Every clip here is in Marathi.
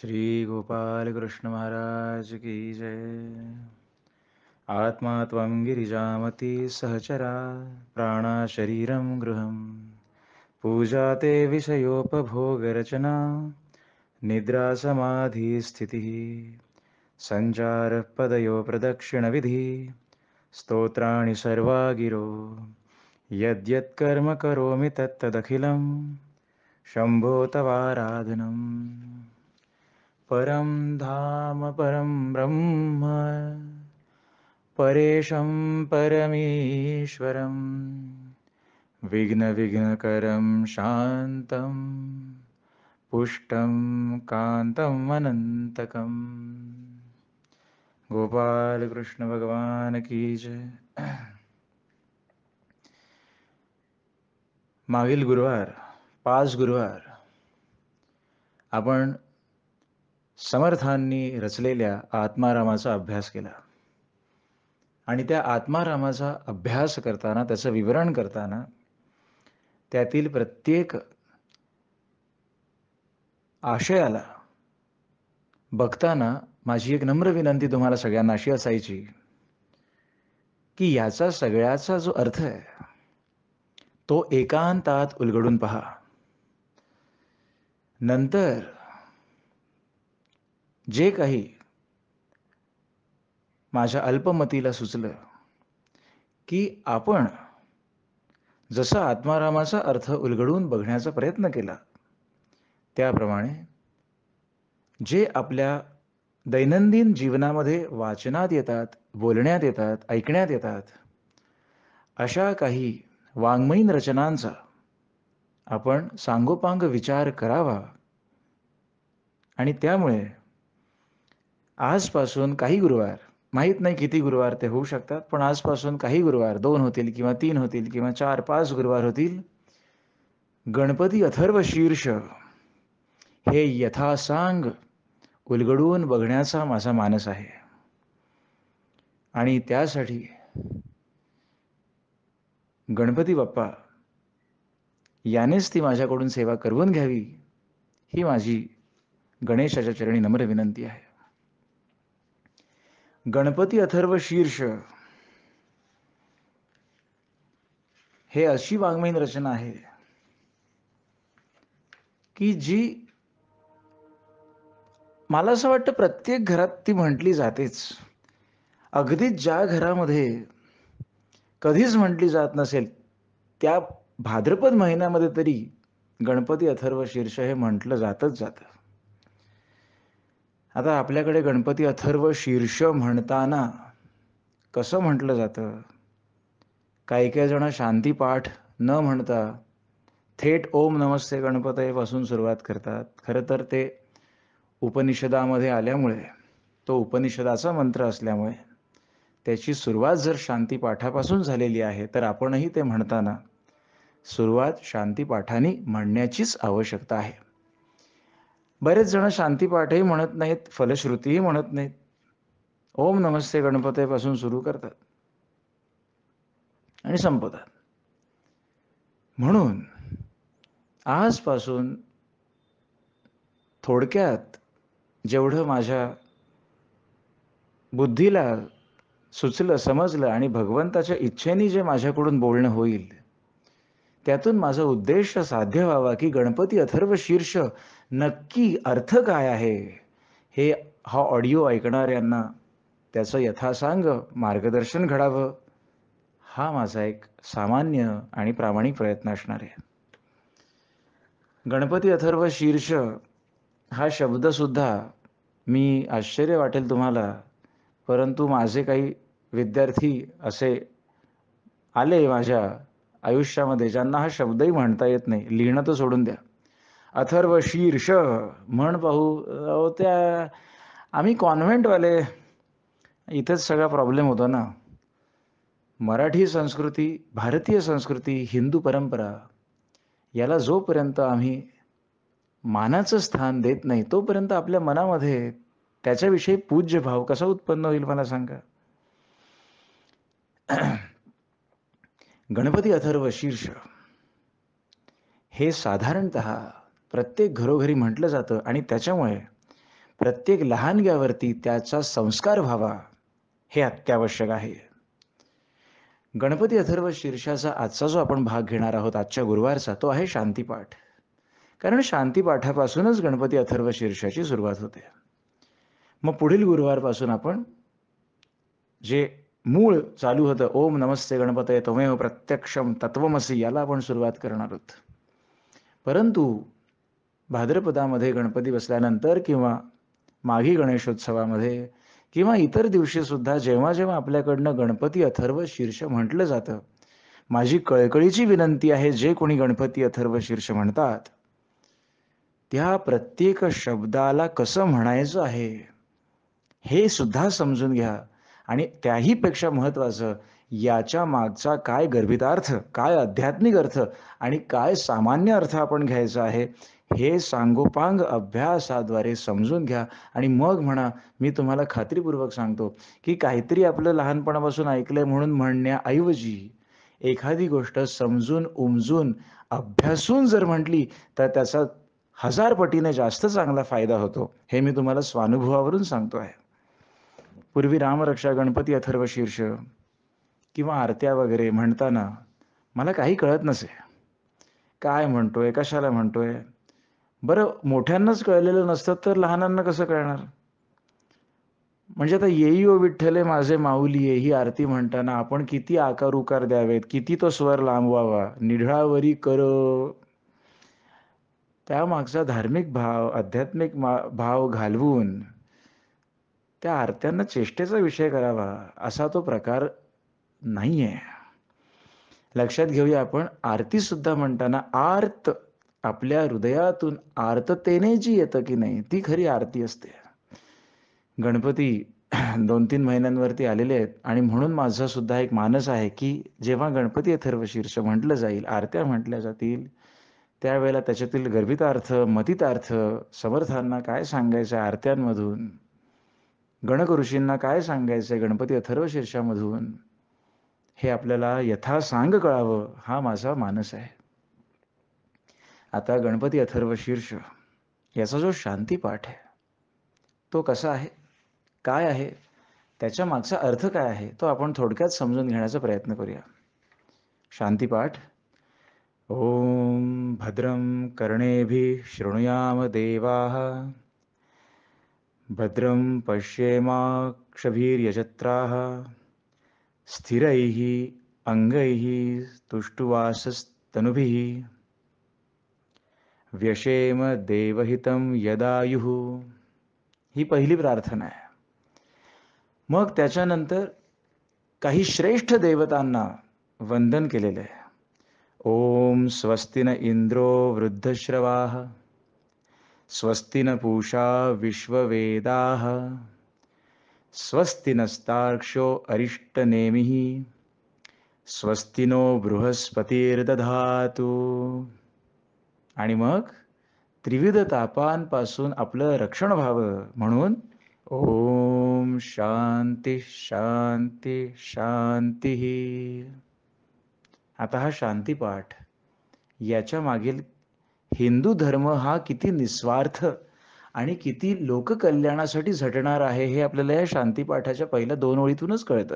श्री गोपाल कृष्ण महाराज की जय। आत्मा त्वं गिरिजामती सहचरा प्राणा शरीरं गृहं पूजा ते विषयोपभोगरचना निद्रा समाधि स्थितिः सञ्चारः पदयो प्रदक्षिणविधि स्तोत्राणि सर्वा गिरो यद्यत्कर्म करोमि तत्तदखिलं शम्भो तवाराधनम्। परं धाम परं ब्रह्म परेशं परमेश्वरं विघ्नविघ्नकरं शान्तं पुष्टं कान्तं अनन्तकम्। गोपाल कृष्ण भगवान की जय। मागील गुरुवार 5 गुरुवार आपण समर्थांनी रचलेल्या आत्मारामाचा अभ्यास केला आणि त्या आत्मारामाचा अभ्यास करताना, त्याचं विवरण करताना त्यातील प्रत्येक आशयाला बघताना माझी एक नम्र विनंती तुम्हाला सगळ्यांना अशी असायची की याचा सगळ्याचा जो अर्थ आहे तो एकांतात उलगडून पहा. नंतर जे काही माझ्या अल्पमतीला सुचलं की आपण जसं आत्मारामाचा अर्थ उलगडून बघण्याचा प्रयत्न केला त्याप्रमाणे जे आपल्या दैनंदिन जीवनामध्ये वाचनात येतात, बोलण्यात येतात, ऐकण्यात येतात, अशा काही वाङ्मयीन रचनांचा आपण सांगोपांग विचार करावा आणि त्यामुळे आजपासून काही गुरुवार, माहीत नाही किती गुरुवार ते होऊ शकतात, पण आजपासून काही गुरुवार 2 होतील किंवा 3 होतील किंवा 4-5 गुरुवार होतील, गणपती अथर्व शीर्ष हे यथासांग उलगडून बघण्याचा माझा मानस आहे. आणि त्यासाठी गणपती बाप्पा यानेच ती माझ्याकडून सेवा करवून घ्यावी ही माझी गणेशाच्या चरणी नम्र विनंती आहे. गणपती अथर्व शीर्ष हे अशी वाङ्मयीन रचना आहे की जी मला असं वाटतं प्रत्येक घरात ती म्हटली जातेच. अगदीच ज्या घरामध्ये कधीच म्हटली जात नसेल त्या भाद्रपद महिन्यामध्ये तरी गणपती अथर्व शीर्ष हे म्हटलं जातच जातं. आता आपल्याकडे गणपती अथर्व शीर्ष म्हणताना कसं म्हटलं जातं? काही जण शांतीपाठ न म्हणता थेट ओम नमस्ते गणपतये पासून सुरुवात करतात. खरं तर ते उपनिषदामध्ये आल्यामुळे, तो उपनिषदाचा मंत्र असल्यामुळे त्याची सुरुवात जर शांतीपाठापासून झालेली आहे तर आपणही ते म्हणताना सुरुवात शांतीपाठाने म्हणण्याचीच आवश्यकता आहे. बरेच जण शांतीपाठही म्हणत नाहीत, फलश्रुतीही म्हणत नाहीत, ओम नमस्ते गणपतये पासून सुरू करतात आणि संपवतात. म्हणून आजपासून थोडक्यात जेवढं माझ्या बुद्धीला सुचलं, समजलं आणि भगवंताच्या इच्छेने जे माझ्याकडून बोलणं होईल त्यातून माझा उद्देश साध्य व्हावा की गणपती अथर्व शीर्ष नक्की अर्थ काय आहे हे हा ऑडिओ ऐकणाऱ्यांना त्याचं यथासांग मार्गदर्शन घडावं, हा माझा एक सामान्य आणि प्रामाणिक प्रयत्न असणार आहे. गणपती अथर्व शीर्ष हा शब्दसुद्धा, मी आश्चर्य वाटेल तुम्हाला, परंतु माझे काही विद्यार्थी असे आले माझ्या आयुष्यामध्ये ज्यांना हा शब्दही म्हणता येत नाही, लिहिणं तर सोडून द्या. अथर्व शीर्ष म्हण पाहू. त्या आम्ही कॉन्व्हेंटवाले, इथेच सगळा प्रॉब्लेम होतो ना. मराठी संस्कृती, भारतीय संस्कृती, हिंदू परंपरा याला जोपर्यंत आम्ही मानाचं स्थान देत नाही तोपर्यंत आपल्या मनामध्ये त्याच्याविषयी पूज्य भाव कसा उत्पन्न होईल मला सांगा. गणपती अथर्व शीर्ष हे साधारणतः प्रत्येक घरोघरी म्हटलं जातं आणि त्याच्यामुळे प्रत्येक लहानग्यावरती त्याचा संस्कार व्हावा, हे अत्यावश्यक आहे. गणपती अथर्व शीर्षाचा आजचा जो आपण भाग घेणार आहोत, आजच्या गुरुवारचा, तो आहे शांतीपाठ. कारण शांतीपाठापासूनच गणपती अथर्व शीर्षाची सुरुवात होते. मग पुढील गुरुवारपासून आपण जे मूळ चालू होतं, ओम नमस्ते गणपतये त्वमेव प्रत्यक्षम तत्वमसी, याला आपण सुरुवात करणार आहोत. परंतु भाद्रपदामध्ये गणपती बसल्यानंतर किंवा माघी गणेशोत्सवामध्ये किंवा इतर दिवशी सुद्धा जेव्हा जेव्हा आपल्याकडनं गणपती अथर्व शीर्ष म्हटलं जातं, माझी कळकळीची विनंती आहे, जे कोणी गणपती अथर्व शीर्ष म्हणतात, त्या प्रत्येक शब्दाला कसं म्हणायचं आहे हे सुद्धा समजून घ्या. आणि त्याही पेक्षा महत्त्वाचं, याच्या मागचा काय गर्भितार्थ, काय आध्यात्मिक अर्थ आणि काय सामान्य अर्थ आपण घ्यायचा आहे, हे सांगोपांग अभ्यासाद्वारे समजून घ्या. आणि मग म्हणा. मी तुम्हाला खात्रीपूर्वक सांगतो की काहीतरी आपलं लहानपणापासून ऐकलंय म्हणून म्हणण्याऐवजी एखादी गोष्ट समजून उमजून अभ्यासून जर म्हटली तर त्याचा 1000 पटीने जास्त चांगला फायदा होतो, हे मी तुम्हाला स्वानुभवावरून सांगतो आहे. पूर्वी रामरक्षा, गणपती अथर्व शीर्ष किंवा आरत्या वगैरे म्हणताना मला काही कळत नसे. काय म्हणतोय, कशाला म्हणतोय? बरं, मोठ्यांनाच कळलेलं नसतं तर लहानांना कसं कळणार? म्हणजे आता येई ओ विठ्ठले माझे माऊली ये, ही आरती म्हणताना आपण किती आकार उकार द्यावेत, किती तो स्वर लांबवावा, निढळावरी कर, त्यामागचा धार्मिक भाव, आध्यात्मिक भाव घालवून त्या आरत्यांना चेष्टेचा विषय करावा, असा तो प्रकार नाहीये. लक्षात घेऊया आपण. आरती सुद्धा म्हणताना आर्त, आपल्या हृदयातून आर्ततेने जी येतं की नाही, ती खरी आरती असते. गणपती 2-3 महिन्यांवरती आलेले आहेत आणि म्हणून माझा सुद्धा एक मानस आहे की जेव्हा गणपती अथर्व शीर्ष म्हटलं जाईल, आरत्या म्हटल्या जातील, त्यावेळेला त्याच्यातील गर्भितार्थ, मतितार्थ, समर्थांना काय सांगायचं आरत्यांमधून, गणक ऋषींना काय सांगायचंय गणपती अथर्व शीर्षामधून, हे आपल्याला यथासांग कळावं, हा माझा मानस आहे. आता गणपती अथर्व शीर्ष याचा जो शांतीपाठ आहे, तो कसा आहे, काय आहे, त्याच्या मागचा अर्थ काय आहे, तो आपण थोडक्यात समजून घेण्याचा प्रयत्न करूया. शांतीपाठ. ओम भद्रं कर्णेभिः शृणुयाम देवाः, भद्रं पश्येमाक्षभिर्यजत्राः, स्थिरैः अंगैः तुष्टुवासस्तनुभिः, व्यशेम देवहितं यदायुः. ही पहिली प्रार्थना आहे. मग त्याच्यानंतर काही श्रेष्ठ देवतांना वंदन केलेलं आहे. ओम स्वस्ति न इंद्रो वृद्धश्रवाः, स्वस्ति न पूषा विश्ववेदाः, स्वस्ति नस्तार्क्ष्यो अरिष्टनेमिः, स्वस्ति नो बृहस्पतिर्दधातु. आणि मग त्रिविध तापांपासून आपलं रक्षण व्हावं म्हणून ओम शांती शांती शांती. आता हा शांतीपाठ, याच्या मागील हिंदू धर्म हा किती निस्वार्थ आणि किती लोककल्याणासाठी झटणार आहे, हे आपल्याला या शांतीपाठाच्या पहिल्या 2 ओळीतूनच कळतं.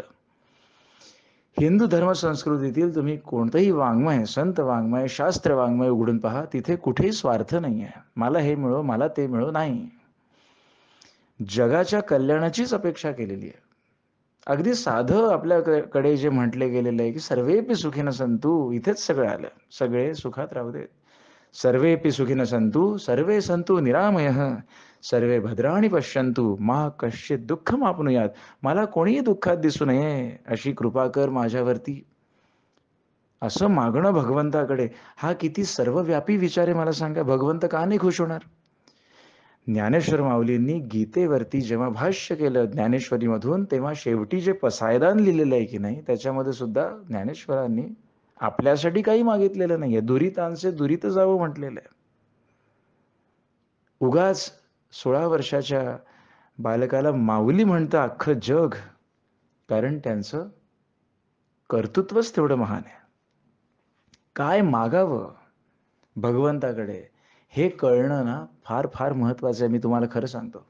हिंदू धर्म संस्कृतीतील तुम्ही कोणतंही वाङ्मय, संत वाङ्मय, शास्त्र वाङ्मय उघडून पहा, तिथे कुठेही स्वार्थ नाही आहे. मला हे मिळो, मला ते मिळो, नाही. जगाच्या कल्याणाचीच अपेक्षा केलेली आहे. अगदी साधं आपल्याकडे जे म्हटले गेलेलं आहे की सर्वेपि सुखिनः सन्तु, इथेच सगळं आलं. सगळे सुखात राहू देत. सर्वेपि सुखिनः सन्तु, सर्वे सन्तु निरामयः, सर्वे भद्राणि पश्यन्तु, मा कश्चित् दुःखमाप्नुयात्. मला कोणीही दुःखात दिसू नये, अशी कृपा कर माझ्यावरती, असं मागणं भगवंताकडे. हा किती सर्वव्यापी विचार आहे, मला सांगा. भगवंत का नाही खुश होणार? ज्ञानेश्वर माऊलींनी गीतेवरती जेव्हा भाष्य केलं ज्ञानेश्वरीमधून, तेव्हा शेवटी जे पसायदान लिहिलेलं आहे की नाही, त्याच्यामध्ये सुद्धा ज्ञानेश्वरांनी आपल्यासाठी काही मागितलेलं नाहीये. दुरितांचे दुरित जावं म्हटलेलं आहे. उगाच 16 वर्षाच्या बालकाला माऊली म्हणतं अख्खं जग, कारण त्यांचं कर्तृत्वच तेवढं महान आहे. काय मागावं भगवंताकडे हे कळणं ना फार फार महत्वाचं आहे. मी तुम्हाला खरं सांगतो.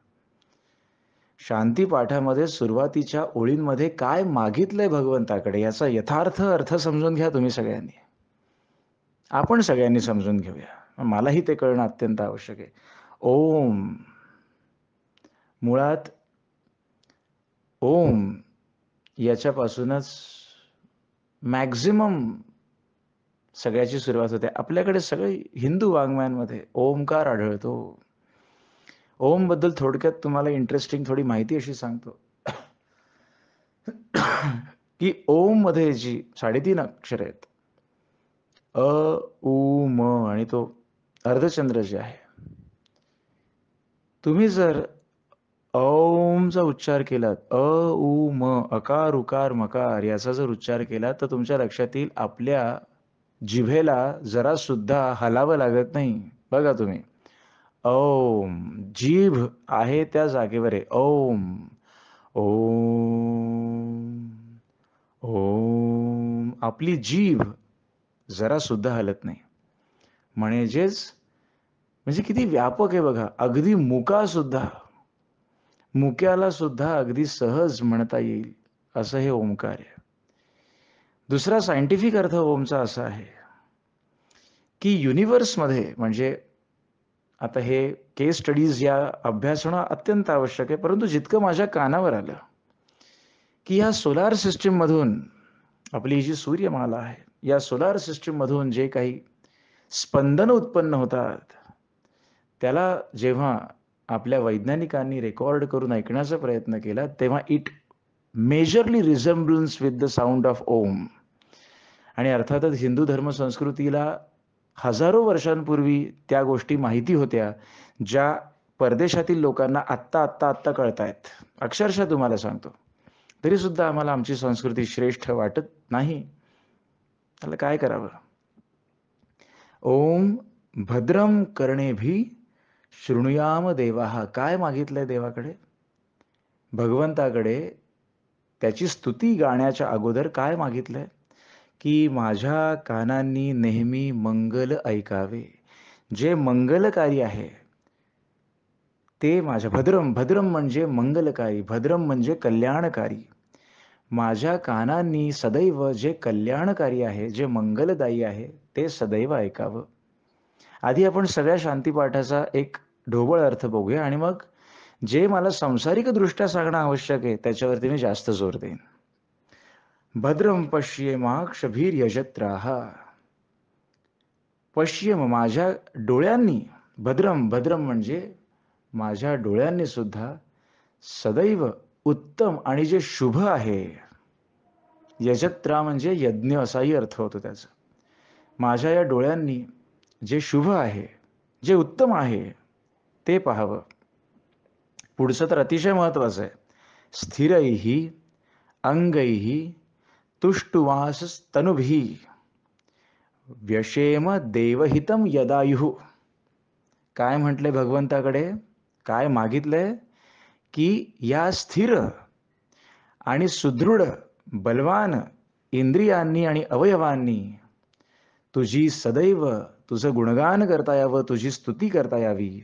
शांती पाठामध्ये सुरुवातीच्या ओळींमध्ये काय मागितलंय भगवंताकडे याचा यथार्थ अर्थ समजून घ्या तुम्ही सगळ्यांनी. आपण सगळ्यांनी समजून घेऊया. मलाही ते कळणं अत्यंत आवश्यक आहे. ओम, मुळात ओम याच्यापासूनच मॅक्झिमम सगळ्याची सुरुवात होते. आपल्याकडे सगळे हिंदू वाङ्मयांमध्ये ओमकार आढळतो. ओम बद्दल थोडक्यात तुम्हाला इंटरेस्टिंग थोडी माहिती अशी सांगतो की ओम मध्ये जी 3.5 अक्षर आहेत, अ, उ, म आणि तो अर्धचंद्र जे आहे, तुम्ही जर ओमचा उच्चार केलात, अ, उ, म, अकार, उकार, मकार याचा जर उच्चार केला तर तुमच्या लक्षात येईल आपल्या जिभेला जरा सुद्धा हलावं लागत नाही. बघा तुम्ही, ओम, जीभ आहे त्या जागेवर आहे. ओम, ओम, ओम. आपली जीभ जरा सुद्धा हलत नाही. म्हणजे किती व्यापक आहे बघा. अगदी मुक्याला सुद्धा अगदी सहज म्हणता येईल असं हे ओंकार आहे. दुसरा सायंटिफिक अर्थ ओमचा असा आहे की युनिव्हर्समध्ये, म्हणजे आता हे केस स्टडीज या अभ्यास होणं अत्यंत आवश्यक आहे, परंतु जितकं माझ्या कानावर आलं की या सोलार सिस्टीम मधून, आपली जी सूर्यमाला आहे, या सोलार सिस्टीम मधून जे काही स्पंदन उत्पन्न होतात त्याला जेव्हा आपल्या वैज्ञानिकांनी रेकॉर्ड करून ऐकण्याचा प्रयत्न केला तेव्हा it majorly resemblance with the sound of Om. आणि अर्थातच हिंदू धर्म संस्कृतीला हजारो वर्षांपूर्वी त्या गोष्टी माहिती होत्या ज्या परदेशातील लोकांना आत्ता आत्ता आत्ता कळतायत. अक्षरशः तुम्हाला सांगतो, तरी सुद्धा आम्हाला आमची संस्कृती श्रेष्ठ वाटत नाही. त्याला काय करावं? ओम भद्रम कर्णेभी शृणुयाम देवाः. काय मागितलंय देवाकडे, भगवंताकडे? त्याची स्तुती गाण्याच्या अगोदर काय मागितलंय की माझ्या कानांनी नेहमी मंगल ऐकावे. जे मंगलकारी आहे ते माझ्या, भद्रम, भद्रम म्हणजे मंगलकारी, भद्रम म्हणजे कल्याणकारी. माझ्या कानांनी सदैव जे कल्याणकारी आहे, जे मंगलदायी आहे ते सदैव ऐकावं. आधी आपण सगळ्या शांतीपाठाचा एक ढोबळ अर्थ बघूया आणि मग जे मला सांसारिक दृष्ट्या सांगणं आवश्यक आहे त्याच्यावरती मी जास्त जोर देईन. भद्रम पश्येमाक्षभिर्यजत्राः. पश्येम माझ्या डोळ्यांनी, भद्रम, भद्रम म्हणजे माझ्या डोळ्यांनी सुद्धा सदैव उत्तम आणि जे शुभ आहे, यजत्रा म्हणजे यज्ञ असाही अर्थ होतो त्याचा. माझ्या या डोळ्यांनी जे शुभ आहे, जे उत्तम आहे ते पाहावं. पुढचं तर अतिशय महत्वाचं आहे. स्थिरैहि अंगैहि तुष्टुवासस्तनुभिः व्यशेम देवहितम यदायुः. काय म्हटलंय भगवंताकडे, काय मागितलंय की या स्थिर आणि सुदृढ बलवान इंद्रियांनी आणि अवयवांनी तुझी सदैव, तुझं गुणगान करता यावं, तुझी स्तुती करता यावी.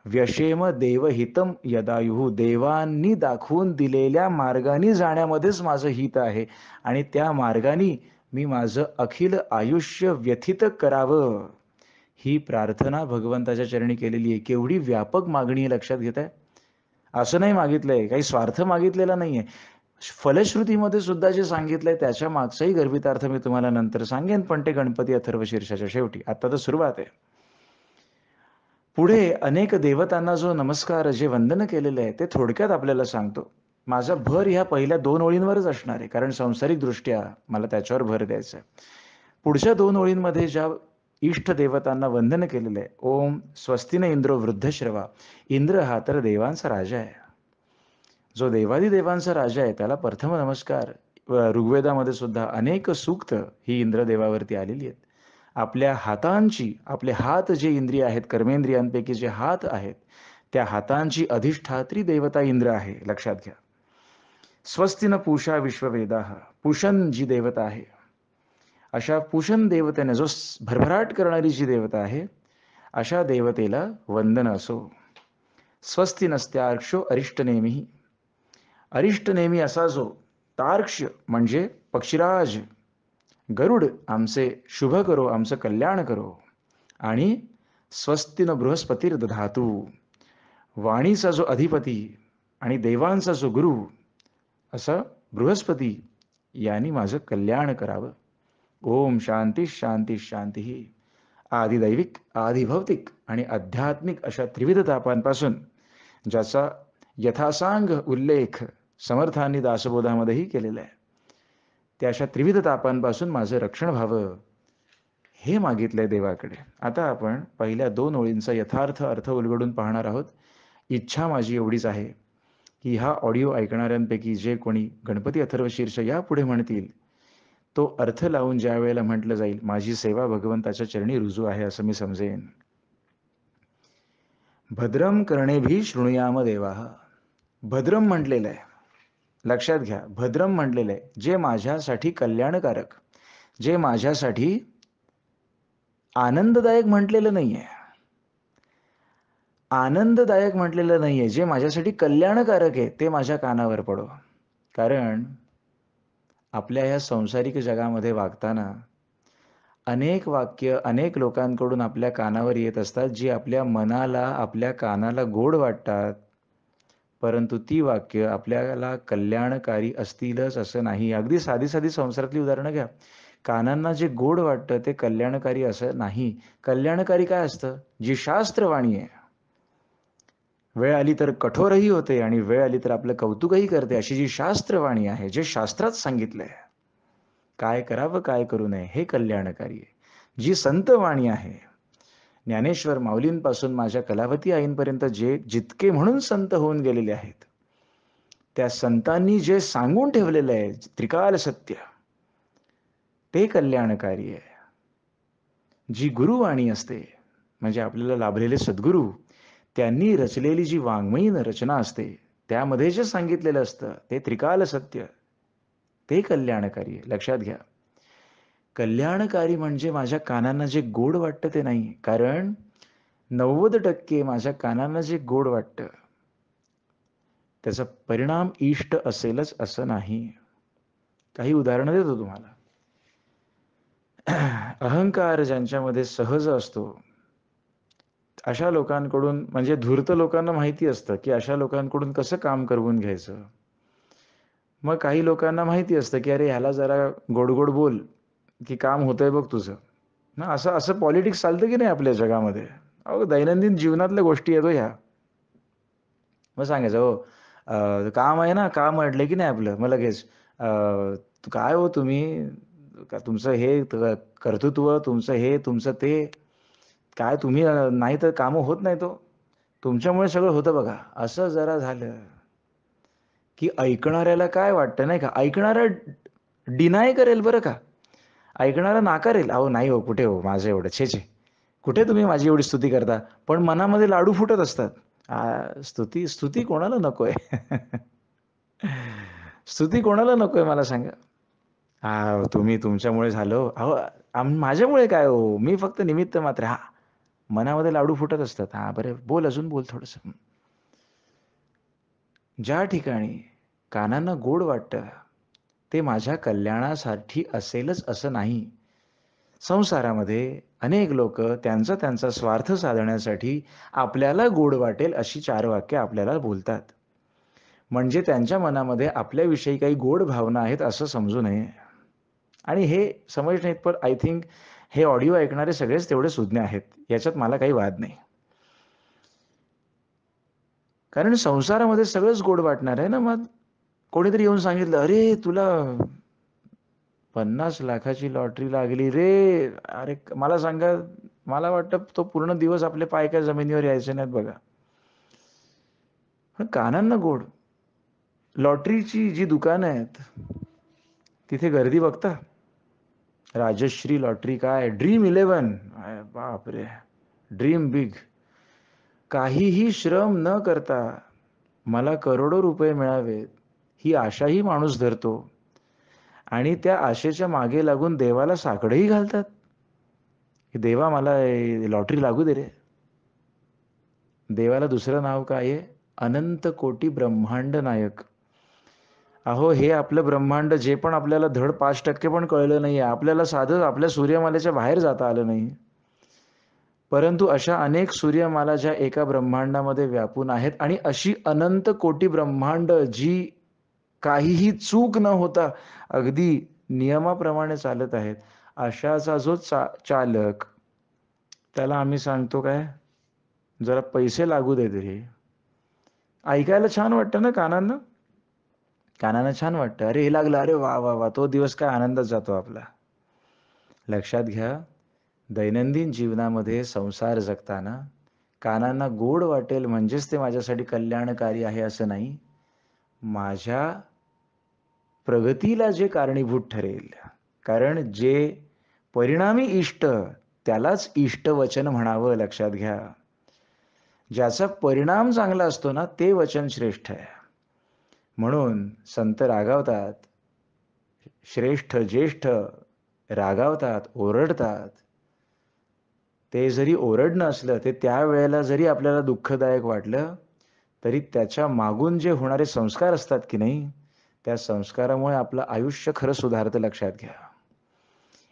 व्यशेम देवहितम यदायुः. देवांनी दाखवून दिलेल्या मार्गाने जाण्यामध्येच माझं हित आहे आणि त्या मार्गाने मी माझं अखिल आयुष्य व्यथित करावं. ही प्रार्थना भगवंताच्या चरणी केलेली आहे. केवढी व्यापक मागणी आहे, लक्षात घेताय? असं नाही मागितलंय, काही स्वार्थ मागितलेला नाहीये. फलश्रुतीमध्ये सुद्धा जे सांगितलंय त्याच्या मागचाही गर्भितार्थ मी तुम्हाला नंतर सांगेन, पण ते गणपती अथर्व शीर्षाच्या शेवटी. आता तर सुरुवात आहे. पुढे अनेक देवतांना जो नमस्कार, जे वंदन केलेलं आहे ते थोडक्यात आपल्याला सांगतो. माझा भर ह्या पहिल्या 2 ओळींवरच असणार आहे, कारण सांसारिक दृष्ट्या मला त्याच्यावर भर द्यायचा आहे. पुढच्या 2 ओळींमध्ये ज्या इष्ट देवतांना वंदन केलेलं आहे, ओम स्वस्तिन इंद्रो वृद्धश्रवा. इंद्र हा तर देवांचा राजा आहे. जो देवादी देवांचा राजा आहे त्याला प्रथम नमस्कार. ऋग्वेदामध्ये सुद्धा अनेक सूक्त ही इंद्रदेवावरती आलेली आहेत. आपल्या हातांची, आपले हात जे इंद्रिय आहेत, कर्मेंद्रियांपैकी जे हात आहेत, त्या हातांची अधिष्ठात्री देवता इंद्र आहे, लक्षात घ्या. स्वस्तिन पूषा विश्ववेदाः. पूषण जी देवता आहे, अशा पूषण देवतेने, जो भरभराट करणारी जी देवता आहे, अशा देवतेला वंदन असो. स्वस्ति नस्त्यार्क्ष्यो अरिष्टनेमी. अरिष्टनेमी असा जो तार्क्ष्य म्हणजे पक्षीराज गरुड आमचे शुभ करो, आमचं कल्याण करो. आणि स्वस्ति न बृहस्पतीर दधातु, वाणीचा जो अधिपती आणि देवांचा जो गुरु असा बृहस्पती यांनी माझं कल्याण करावं. ओम शांती शांती शांती. आदिदैविक, आदिभौतिक आणि आध्यात्मिक अशा त्रिविध तापांपासून ज्याचा यथासांग उल्लेख समर्थांनी दासबोधामध्येही केलेला आहे, त्या अशा त्रिविध तापांपासून माझं रक्षण व्हावं हे मागितलंय देवाकडे. आता आपण पहिल्या 2 ओळींचा यथार्थ अर्थ उलगडून पाहणार आहोत. इच्छा माझी एवढीच आहे की हा ऑडिओ ऐकणाऱ्यांपैकी जे कोणी गणपती अथर्वशीर्ष यापुढे म्हणतील, तो अर्थ लावून ज्या वेळेला म्हटलं जाईल, माझी सेवा भगवंताच्या चरणी रुजू आहे असं मी समजेन. भद्रम कर्णेभी शृणुयाम देवाः. भद्रम म्हटलेलं आहे, लक्षात घ्या. भद्रम म्हटलेलं आहे, जे माझ्यासाठी कल्याणकारक, जे माझ्यासाठी आनंददायक म्हटलेलं नाहीये, आनंददायक म्हटलेलं नाहीये, जे माझ्यासाठी कल्याणकारक आहे ते माझ्या कानावर पडो. कारण आपल्या ह्या सांसारिक जगामध्ये वागताना अनेक वाक्य अनेक लोकांकडून आपल्या कानावर येत असतात, जी आपल्या मनाला, आपल्या कानाला गोड वाटतात, परंतु ती वाक्य आपल्याला कल्याणकारी असतीलच असं नाही. अगदी साधी साधी संसारातली उदाहरणं घ्या. कानांना जे गोड वाटतं ते कल्याणकारी असं नाही. कल्याणकारी काय असतं? जी शास्त्रवाणी आहे, वेळ आली तर कठोरही होते आणि वेळ आली तर आपलं कौतुकही करते, अशी जी शास्त्रवाणी आहे, जे शास्त्रात सांगितलंय काय करावं काय करू नये हे कल्याणकारी आहे. जी संतवाणी आहे, ज्ञानेश्वर माऊलींपासून माझ्या कलावती आईंपर्यंत जे जितके म्हणून संत होऊन गेलेले आहेत, त्या संतांनी जे सांगून ठेवलेलं आहे त्रिकाल सत्य, ते कल्याणकारी आहे. जी गुरुवाणी असते म्हणजे आपल्याला लाभलेले सद्गुरू, त्यांनी रचलेली जी वाङ्मयीन रचना असते, त्यामध्ये जे सांगितलेलं असतं ते त्रिकाल सत्य, ते कल्याणकारी आहे. लक्षात घ्या. कल्याणकारी म्हणजे माझ्या कानांना जे गोड वाटतं ते नाही. कारण 90% माझ्या कानांना जे गोड वाटतं त्याचा परिणाम इष्ट असेलच असं नाही. काही उदाहरणं देतो तुम्हाला. अहंकार ज्यांच्यामध्ये सहज असतो, अशा लोकांकडून म्हणजे धूर्त लोकांना माहिती असतं की अशा लोकांकडून कसं काम करवून घ्यायचं. मग काही लोकांना माहिती असतं की अरे ह्याला जरा गोड गोड बोल की काम होतंय बघ तुझं ना. असं असं पॉलिटिक्स चालतं की नाही आपल्या जगामध्ये. अहो दैनंदिन जीवनातल्या गोष्टी येतो ह्या. मग सांगायचं हो काम आहे ना, काम म्हटलं की नाही आपलं, मग लगेच काय हो तुम्ही, का तुमचं हे कर्तृत्व, तुमचं हे तुमचं ते, काय तुम्ही नाही तर कामं होत नाही तो, तुमच्यामुळे सगळं होतं बघा. असं जरा झालं की ऐकणाऱ्याला काय वाटतं नाही का, ऐकणारा डिनाय करेल बरं का, ऐकणारा नाकारेल. अहो नाही हो, कुठे हो माझं एवढं, छे छे, कुठे तुम्ही माझी एवढी स्तुती करता. पण मनामध्ये लाडू फुटत असतात. स्तुती स्तुती कोणाला नकोय. स्तुती कोणाला नकोय मला सांगा. तुम्ही तुमच्यामुळे झालं हो. अहो माझ्यामुळे काय हो, मी फक्त निमित्त मात्र. मनामध्ये लाडू फुटत असतात. बरं बोल, अजून बोल थोडंसं. ज्या ठिकाणी कानांना गोड वाटतं ते माझ्या कल्याणासाठी असेलच असं नाही. संसारामध्ये अनेक लोक त्यांचा त्यांचा स्वार्थ साधण्यासाठी आपल्याला गोड वाटेल अशी 4 वाक्य आपल्याला बोलतात. म्हणजे त्यांच्या मनामध्ये आपल्याविषयी काही गोड भावना आहेत असं समजू नये. आणि हे समजण्यात पण आय थिंक हे ऑडिओ ऐकणारे सगळेच तेवढे सुज्ञ आहेत, याच्यात मला काही वाद नाही. कारण संसारामध्ये सगळंच गोड वाटणार आहे ना. मग कोणीतरी येऊन सांगितलं, अरे तुला 50 लाखाची लॉटरी लागली रे. अरे मला सांगा, मला वाटतं तो पूर्ण दिवस आपले पाय काय जमिनीवर यायचे नाहीत बघा. पण कानांना गोड. लॉटरीची जी दुकानं आहेत तिथे गर्दी बघता. राजश्री लॉटरी, काय ड्रीम 11, बापरे, ड्रीम बिग. काहीही श्रम न करता मला करोडो रुपये मिळावेत ही आशाही माणूस धरतो आणि त्या आशेच्या मागे लागून देवाला साकडंही घालतात की देवा मला लॉटरी लागू दे रे. देवाला दुसरं नाव काय आहे? अनंत कोटी ब्रह्मांड नायक. अहो, हे आपलं ब्रह्मांड जे पण आपल्याला धड 5% पण कळलं नाहीये. आपल्याला साधं आपल्या सूर्यमालेच्या बाहेर जाता आलं नाही. परंतु अशा अनेक सूर्यमाला ज्या एका ब्रह्मांडामध्ये व्यापून आहेत आणि अशी अनंत कोटी ब्रह्मांड जी काहीही चूक न होता अगदी नियमाप्रमाणे चालत आहेत. अशाचा जो चालक, त्याला आम्ही सांगतो काय, जरा पैसे लागू दे रे. ऐकायला छान वाटतं ना कानांना? कानांना छान वाटतं. अरे हे लागलं, अरे वाह, वाह, वाह! तो दिवस काय आनंदात जातो आपला. लक्षात घ्या, दैनंदिन जीवनामध्ये संसार जगताना कानांना गोड वाटेल म्हणजेच ते माझ्यासाठी कल्याणकारी आहे असं नाही. माझ्या प्रगतीला जे कारणीभूत ठरेल. कारण जे परिणामी इष्ट त्यालाच इष्टवचन म्हणावं, लक्षात घ्या. ज्याचा परिणाम चांगला असतो ना ते वचन श्रेष्ठ आहे. म्हणून संत रागावतात, श्रेष्ठ ज्येष्ठ रागावतात, ओरडतात. ते जरी ओरडणं असलं ते त्यावेळेला जरी आपल्याला दुःखदायक वाटलं तरी त्याच्या मागून जे होणारे संस्कार असतात की नाही, त्या संस्कारामुळे आपलं आयुष्य खरं सुधारतं, लक्षात घ्या.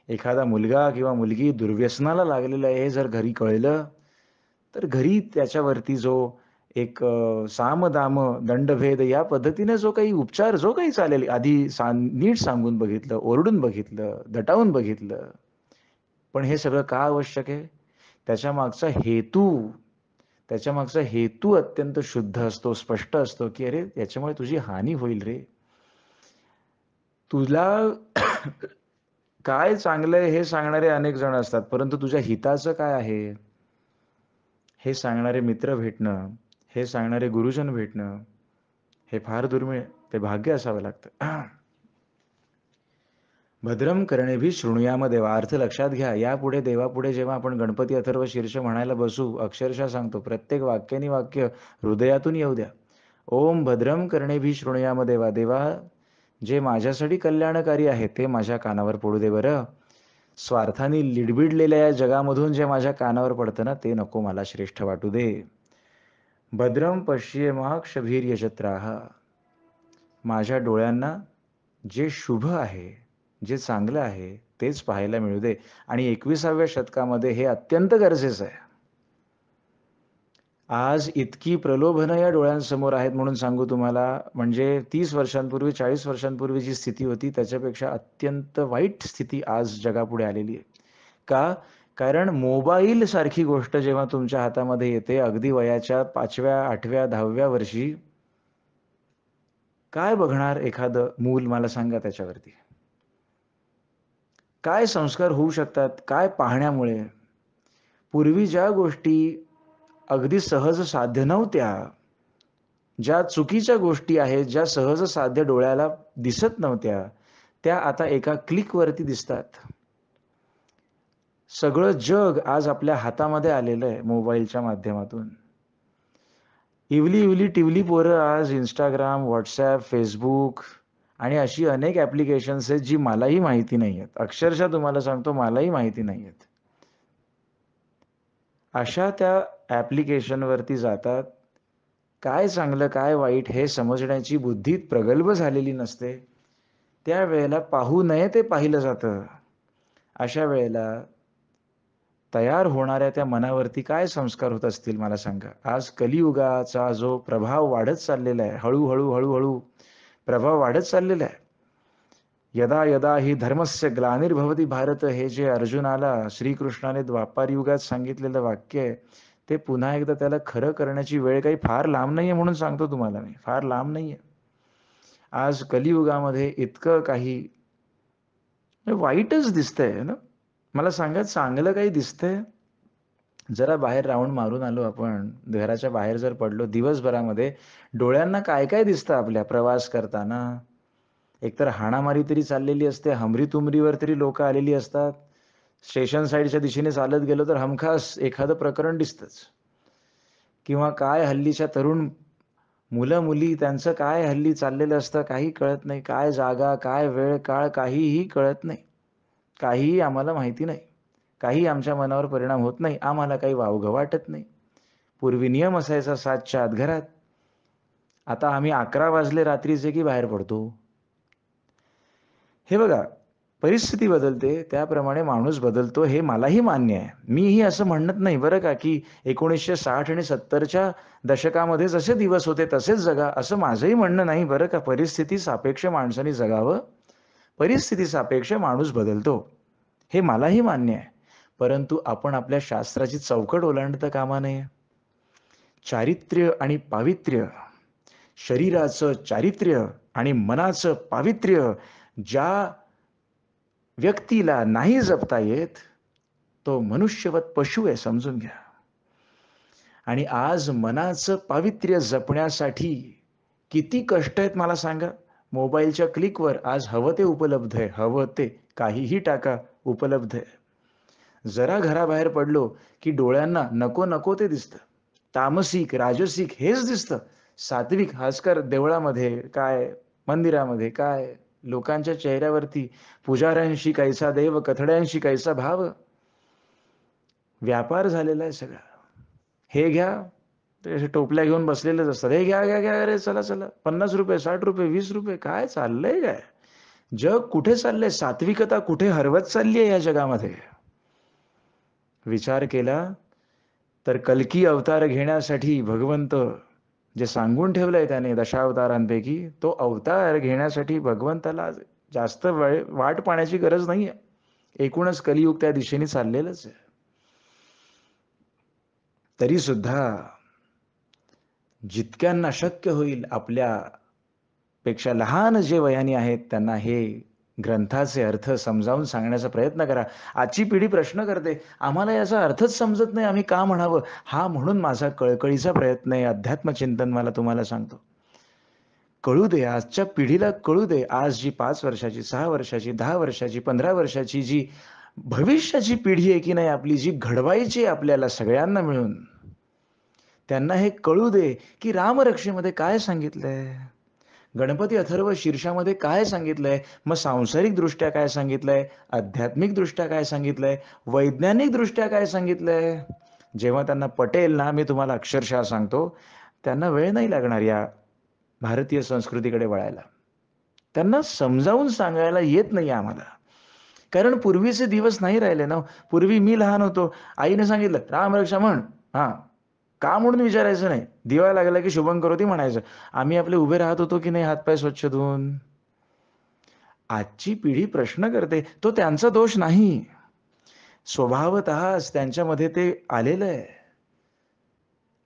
एखादा मुलगा किंवा मुलगी दुर्व्यसनाला लागलेलं आहे हे जर घरी कळलं तर घरी त्याच्यावरती जो एक साम दाम दंडभेद या पद्धतीने जो काही उपचार जो काही चालेल, आधी नीट सांगून बघितलं, ओरडून बघितलं, दटावून बघितलं, पण हे सगळं का आवश्यक आहे? त्याच्या मागचा हेतू त्याच्यामागचा हेतू अत्यंत शुद्ध असतो, स्पष्ट असतो, की अरे याच्यामुळे तुझी हानी होईल रे. तुला काय चांगलंय हे सांगणारे अनेक जण असतात, परंतु तुझ्या हिताचं काय आहे हे सांगणारे मित्र भेटणं, हे सांगणारे गुरुजन भेटणं, हे फार दुर्मिळ, ते भाग्य असावं लागतं. भद्रम कर्णेभिः शृणुयाम देवा. अर्थ लक्षात घ्या. यापुढे देवापुढे जेव्हा आपण गणपती अथर्व शीर्ष म्हणायला बसू, अक्षरशः सांगतो, प्रत्येक वाक्यानी वाक्य हृदयातून येऊ द्या. ओम भद्रम कर्णेभिः शृणुयाम देवा. देवा, जे माझ्यासाठी कल्याणकारी आहे ते माझ्या कानावर पडू दे बरं. स्वार्थाने लिडबिडलेल्या या जगामधून जे माझ्या कानावर पडतं ना, ते नको मला, श्रेष्ठ वाटू दे. भद्रम पश्येमाक्षभिर्यजत्राः. माझ्या डोळ्यांना जे शुभ आहे, जे चांगलं आहे तेच पाहायला मिळू दे. आणि 21व्या शतकामध्ये हे अत्यंत गरजेचं आहे. आज इतकी प्रलोभनं या डोळ्यांसमोर आहेत म्हणून सांगू तुम्हाला, म्हणजे 30 वर्षांपूर्वी, 40 वर्षांपूर्वी जी स्थिती होती त्याच्यापेक्षा अत्यंत वाईट स्थिती आज जगापुढे आलेली आहे. का? कारण मोबाईल सारखी गोष्ट जेव्हा तुमच्या हातामध्ये येते, अगदी वयाच्या 5व्या, 8व्या, 10व्या वर्षी, काय बघणार एखादं मूल मला सांगा त्याच्यावरती? काय संस्कार होऊ शकतात? काय पाहण्यामुळे? पूर्वी ज्या गोष्टी अगदी सहज साध्य नव्हत्या, ज्या चुकीच्या गोष्टी आहेत, ज्या सहज साध्य डोळ्याला दिसत नव्हत्या, त्या आता एका क्लिकवरती दिसतात. सगळं जग आज आपल्या हातामध्ये आलेलं आहे मोबाईलच्या माध्यमातून. इवली टिवली पोरं आज Instagram, WhatsApp, Facebook आणि अशी अनेक ॲप्लिकेशन्स आहेत जी मलाही माहिती नाहीयेत. अक्षरशः तुम्हाला सांगतो, मलाही माहिती नाहीयेत. अशा त्या ॲप्लिकेशनवरती जातात. काय चांगलं काय वाईट हे समजण्याची बुद्धी प्रगल्भ झालेली नसते. त्यावेळेला पाहू नये ते पाहिलं जातं. अशा वेळेला तयार होणाऱ्या त्या मनावरती काय संस्कार होत असतील मला सांगा. आज कलियुगाचा जो प्रभाव वाढत चाललेला आहे, हळू प्रभाव वाढत चाललेला आहे. यदा यदा ही धर्मस्य ग्लानिर्भवती भारत, हे जे अर्जुनाला श्रीकृष्णाने द्वापार युगात सांगितलेलं वाक्य आहे, ते पुन्हा एकदा त्याला खरं करण्याची वेळ काही फार लांब नाहीये म्हणून सांगतो तुम्हाला मी. फार लांब नाहीये. आज कलियुगामध्ये इतकं काही वाईटच दिसतंय ना. मला सांगा, चांगलं काही दिसतंय? जरा बाहेर राउंड मारून आलो आपण, घराच्या बाहेर जर पडलो दिवसभरामध्ये, डोळ्यांना काय काय दिसतं आपल्या प्रवास करताना? एकतर हाणामारी तरी चाललेली असते, हमरी-तुमरीवर तरी लोकं आलेली असतात. स्टेशन साईडच्या दिशेने चालत गेलो तर हमखास एखादं प्रकरण दिसतंच. किंवा काय हल्लीच्या तरुण मुलं-मुली त्यांचं काय हल्ली चाललेलं असतं काही कळत नाही. काय जागा, काय वेळ, काळ काहीही कळत नाही. काहीही आम्हाला माहिती नाही. काही आमच्या मनावर परिणाम होत नाही. आम्हाला काही वावगं वाटत नाही. पूर्वी नियम असायचा 7च्या आत घरात. आता आम्ही 11 वाजले रात्रीचे की बाहेर पडतो. हे बघा, परिस्थिती बदलते त्याप्रमाणे माणूस बदलतो, हे मलाही मान्य आहे. मीही असं म्हणत नाही बरं का, की 1960 आणि 70च्या दशकामध्ये जसे दिवस होते तसेच जगा, असं माझंही म्हणणं नाही बरं का. परिस्थिती सापेक्ष माणसाने जगावं, परिस्थिती सापेक्ष माणूस बदलतो, हे मलाही मान्य आहे. परंतु आपण आपल्या शास्त्राची चौकट ओलांडता कामा नये. चारित्र्य आणि पावित्र्य, शरीराचं चारित्र्य आणि मनाचं पावित्र्य ज्या व्यक्तीला नाही जपता येत, तो मनुष्यवत पशु आहे, समजून घ्या. आणि आज मनाचं पावित्र्य जपण्यासाठी किती कष्ट आहेत मला सांगा. मोबाईलच्या क्लिकवर आज हवं ते उपलब्ध आहे, हवं ते काहीही टाका, उपलब्ध आहे. जरा घराबाहेर पडलो की डोळ्यांना नको नको ते दिसतं. तामसिक, राजसिक हेच दिसतं. सात्विक हासकर देवळामध्ये काय, मंदिरामध्ये काय, लोकांच्या चेहऱ्यावरती पुजाऱ्यांशी कैसा देव, कथड्यांशी कैसा भाव. व्यापार झालेला आहे सगळा. हे घ्या, ते असे टोपल्या घेऊन बसलेलेच असतात. हे घ्या घ्या घ्या, अरे चला चला, ₹50, ₹60, ₹20, काय चाललंय काय? जग कुठे चाललंय? सात्विकता कुठे हरवत चालली आहे या जगामध्ये? विचार केला तर कल्की अवतार घेण्यासाठी भगवंत जे सांगून ठेवलंय त्याने दशावतारांपैकी, तो अवतार घेण्यासाठी भगवंताला जास्त वाट पाहण्याची गरज नाहीये. एकूणच कलियुग त्या दिशेने चाललेलंच आहे. तरी सुद्धा जितक्यांना शक्य होईल आपल्या पेक्षा लहान जे वयाने आहेत त्यांना हे ग्रंथाचे अर्थ समजावून सांगण्याचा प्रयत्न करा. आजची पिढी प्रश्न करते, आम्हाला याचा अर्थच समजत नाही, आम्ही का म्हणावं? हा म्हणून माझा कळकळीचा प्रयत्न आहे. अध्यात्मचिंतन मला तुम्हाला सांगतो. कळू दे, आजच्या पिढीला कळू दे. आज जी 5 वर्षाची, 6 वर्षाची, 10 वर्षाची, 15 वर्षाची जी भविष्याची पिढी आहे की नाही आपली, जी घडवायची आपल्याला सगळ्यांना मिळून, त्यांना हे कळू दे की रामरक्षेमध्ये काय सांगितलंय, गणपती अथर्व शीर्षामध्ये काय सांगितलंय, मग सांसारिक दृष्ट्या काय सांगितलंय, आध्यात्मिक दृष्ट्या काय सांगितलंय, वैज्ञानिक दृष्ट्या काय सांगितलंय. जेव्हा त्यांना पटेल ना, मी तुम्हाला अक्षरशः सांगतो, त्यांना वेळ नाही लागणार या भारतीय संस्कृतीकडे वळायला. त्यांना समजावून सांगायला येत नाही आम्हाला. कारण पूर्वीचे दिवस नाही राहिले ना. पूर्वी मी लहान होतो, आईने सांगितलं रामरक्षा म्हण, हा, का म्हणून विचारायचं नाही, दिवा लागला की शुभं करोती म्हणायचं. आम्ही आपले उभे राहत होतो की नाही हातपाय स्वच्छ धुवून. आजची पिढी प्रश्न करते, तो त्यांचा दोष नाही, स्वभावतःच त्यांच्यामध्ये ते आलेलं आहे.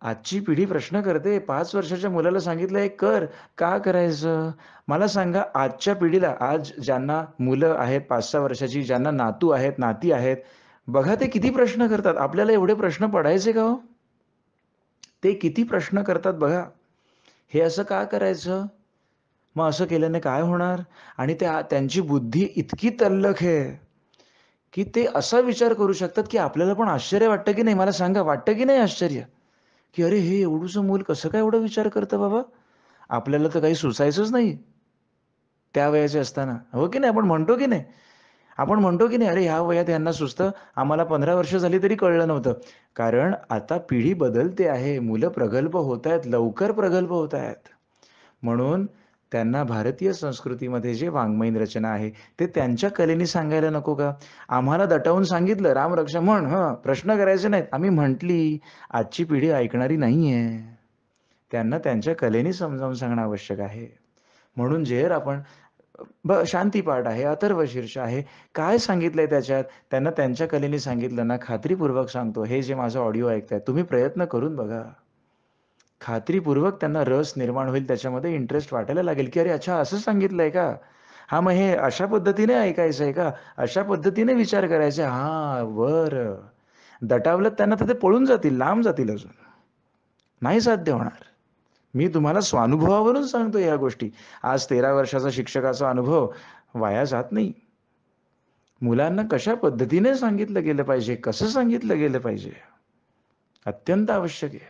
आजची पिढी प्रश्न करते, 5 वर्षाच्या मुलाला सांगितलंय कर, का करायचं? मला सांगा, आजच्या पिढीला, आज ज्यांना मुलं आहेत 5-6 वर्षाची, ज्यांना नातू आहेत, नाती आहेत, बघा ते किती प्रश्न करतात. आपल्याला एवढे प्रश्न पडायचे का हो? ते किती प्रश्न करतात बघा. हे असं का करायचं? मग असं केल्याने काय होणार? आणि त्यांची बुद्धी इतकी तल्लख आहे, की ते असा विचार करू शकतात, की आपल्याला पण आश्चर्य वाटतं की नाही? मला सांगा, वाटतं की नाही आश्चर्य? की अरे हे एवढूसं मूल कसं काय एवढा विचार करतं बाबा? आपल्याला तर काही सुचायचंच नाही त्या वयाचे असताना. हो की नाही? आपण म्हणतो की नाही? आपण म्हणतो की नाही, अरे ह्या वयात यांना सुचतं, आम्हाला 15 वर्ष झाली तरी कळलं नव्हतं. कारण आता पिढी बदलते आहे. मुलं प्रगल्भ होत आहेत, लवकर प्रगल्भ होत आहेत. म्हणून त्यांना भारतीय संस्कृतीमध्ये जे वाङ्मयीन रचना आहे, ते त्यांच्या कलेने सांगायला नको का? आम्हाला दटावून सांगितलं, रामरक्षा म्हण, हं, प्रश्न करायचे नाहीत. आम्ही म्हटली. आजची पिढी ऐकणारी नाहीये. त्यांना त्यांच्या कलेने समजावून सांगणं आवश्यक आहे. म्हणून जेर आपण शांतीपाठ आहे, अथर्वशीर्ष आहे, काय सांगितलंय त्याच्यात? त्यांना त्यांच्या कलेने सांगितलं ना, खात्रीपूर्वक सांगतो, हे जे माझं ऑडिओ ऐकताय, तुम्ही प्रयत्न करून बघा. खात्रीपूर्वक त्यांना रस निर्माण होईल, त्याच्यामध्ये इंटरेस्ट वाटायला लागेल, की अरे अच्छा असं सांगितलंय का? हां, मग हे अशा पद्धतीने ऐकायचं आहे का? अशा पद्धतीने विचार करायचा आहे. हां, बरं. दटावलं त्यांना तर ते पळून जातील, लांब जातील अजून. नाही साध्य होणार. मी तुम्हाला स्वानुभवावरून सांगतो या गोष्टी. आज 13 वर्षाचा शिक्षकाचा अनुभव वाया जात नाही. मुलांना कशा पद्धतीने सांगितलं गेलं पाहिजे, कसं सांगितलं गेलं पाहिजे, अत्यंत आवश्यक आहे.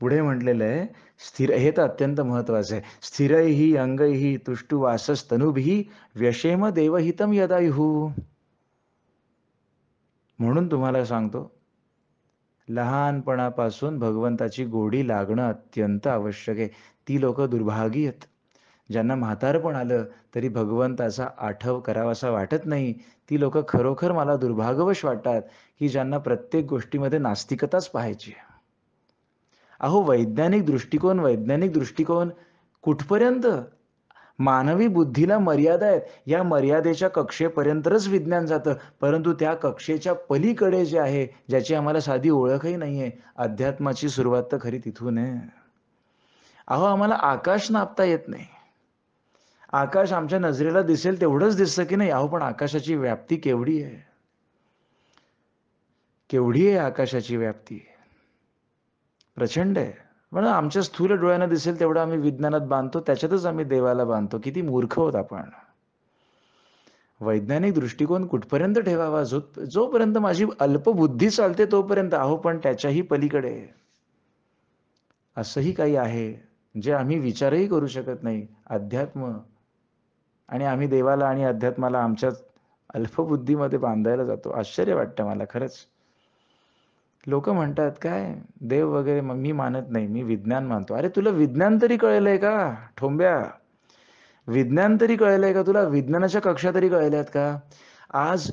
पुढे म्हटलेलं आहे, स्थिर, हे तर अत्यंत महत्वाचं आहे. स्थिरैहि अंगैहि तुष्टु वासस्तनुभिः व्यशेम देवहितम यदायुः. म्हणून तुम्हाला सांगतो, लहानपणापासून भगवंताची गोडी लागणं अत्यंत आवश्यक आहे. ती लोकं दुर्भागी आहेत. ज्यांना म्हातारपण आलं तरी भगवंताचा आठव करावासा वाटत नाही. ती लोकं खरोखर मला दुर्भाग्यवश वाटतात, की ज्यांना प्रत्येक गोष्टीमध्ये नास्तिकताच पाहायची आहे. अहो, वैज्ञानिक दृष्टिकोन कुठपर्यंत? मानवी बुद्धीला मर्यादा आहेत. या मर्यादेच्या कक्षेपर्यंतच विज्ञान जातं. परंतु त्या कक्षेच्या पलीकडे जे आहे, ज्याची आम्हाला साधी ओळखही नाहीये, अध्यात्माची सुरुवात तर खरी तिथून आहे. अहो, आम्हाला आकाश नापता येत नाही. आकाश आमच्या नजरेला दिसेल तेवढंच दिसतं की नाही? अहो, पण आकाशाची व्याप्ती केवढी आहे? केवढी आहे आकाशाची व्याप्ती? प्रचंड आहे. पण आमच्या स्थूल डोळ्यांना दिसेल तेवढं आम्ही विज्ञानात बांधतो, त्याच्यातच आम्ही देवाला बांधतो. किती मूर्ख आहोत आपण. वैज्ञानिक दृष्टिकोन कुठपर्यंत ठेवावा? जोपर्यंत माझी अल्पबुद्धी चालते तोपर्यंत. अहो, पण त्याच्याही पलीकडे असंही काही आहे, जे आम्ही विचारही करू शकत नाही. अध्यात्म. आणि आम्ही देवाला आणि अध्यात्माला आमच्या अल्पबुद्धीमध्ये बांधायला जातो. आश्चर्य वाटतं मला खरंच. लोकं म्हणतात, "काय देव वगैरे मग मी मानत नाही, मी विज्ञान मानतो." अरे तुला विज्ञान तरी कळलंय का ठोंब्या? विज्ञान तरी कळलंय का तुला? विज्ञानाच्या कक्षा तरी कळल्यात का? आज